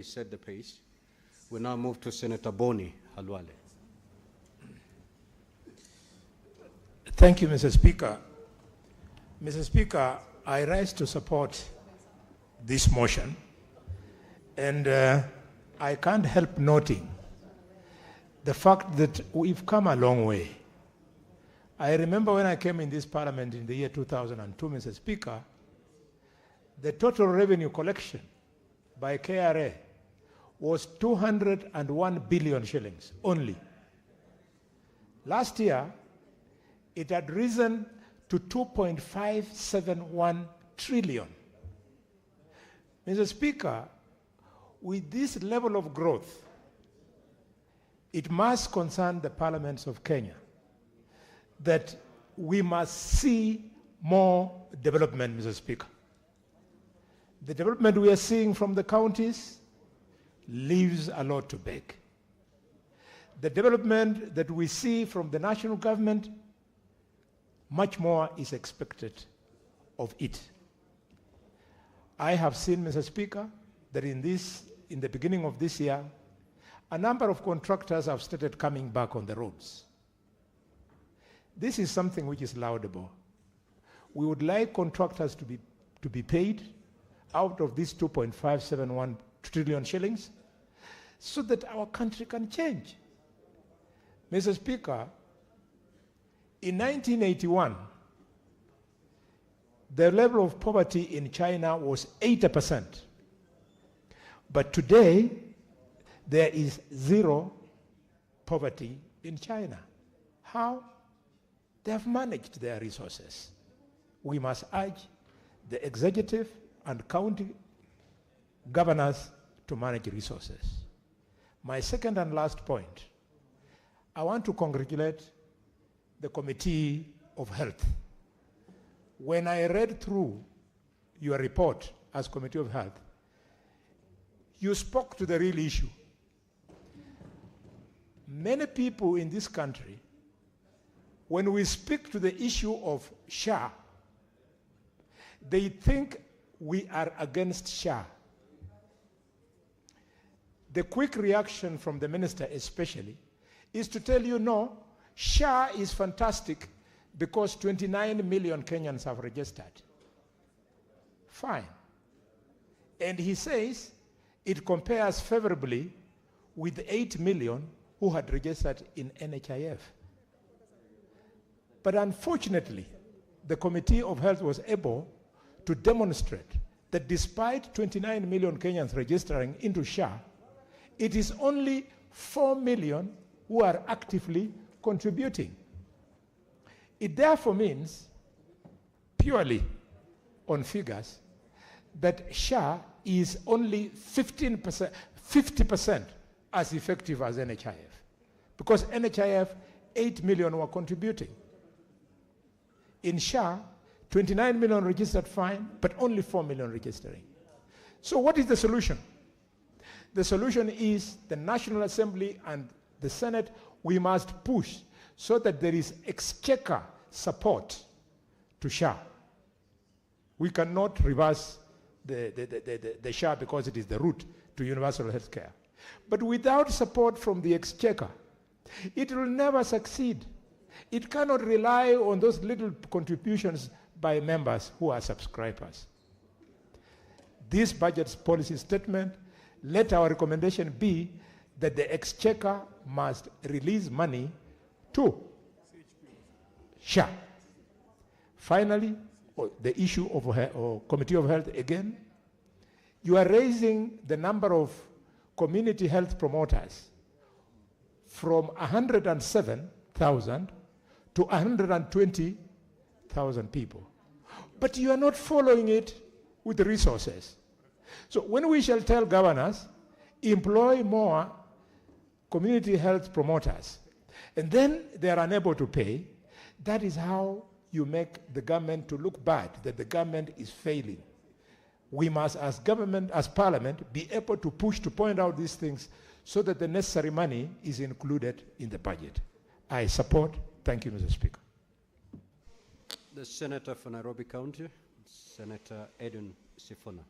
set the pace. We now move to Senator Boni, Khalwale. Thank you, Mr. Speaker. Mr. Speaker, I rise to support this motion, and I can't help noting the fact that we've come a long way. I remember when I came in this parliament in the year 2002, Mr. Speaker, the total revenue collection by KRA was 201 billion shillings only. Last year, it had risen to 2.571 trillion. Mr. Speaker, with this level of growth, it must concern the parliaments of Kenya that we must see more development, Mr. Speaker. The development we are seeing from the counties leaves a lot to beg. The development that we see from the national government, much more is expected of it. I have seen, Mr. Speaker, that in the beginning of this year, a number of contractors have started coming back on the roads. This is something which is laudable. We would like contractors to be paid out of this 2.571 trillion shillings so that our country can change. Mr. Speaker, in 1981, the level of poverty in China was 80%. But today, there is zero poverty in China. How? They have managed their resources. We must urge the executive and county governors to manage resources. My second and last point, I want to congratulate the Committee of Health. When I read through your report as Committee of Health, you spoke to the real issue. Many people in this country, when we speak to the issue of SHA, they think we are against SHA. The quick reaction from the minister especially is to tell you, no, SHA is fantastic because 29 million Kenyans have registered. Fine. And he says it compares favorably with 8 million who had registered in NHIF. But unfortunately, the Committee of Health was able to demonstrate that despite 29 million Kenyans registering into SHA, it is only 4 million who are actively contributing. It therefore means, purely on figures, that SHA is only 50% as effective as NHIF. Because NHIF, 8 million were contributing. In SHA, 29 million registered fine, but only 4 million registering. So what is the solution? The solution is the National Assembly and the Senate, we must push so that there is exchequer support to SHA. We cannot reverse the SHA because it is the route to universal health care. But without support from the exchequer, it will never succeed. It cannot rely on those little contributions by members who are subscribers. This budget policy statement, let our recommendation be that the exchequer must release money to SHA. Finally, the issue of Committee of Health again, you are raising the number of community health promoters from 107,000 to 120,000 people. But you are not following it with the resources. So when we shall tell governors, employ more community health promoters, and then they are unable to pay, that is how you make the government to look bad, that the government is failing. We must, as government, as parliament, be able to push to point out these things so that the necessary money is included in the budget. I support. Thank you, Mr. Speaker. The Senator for Nairobi County, Senator Edwin Sifuna.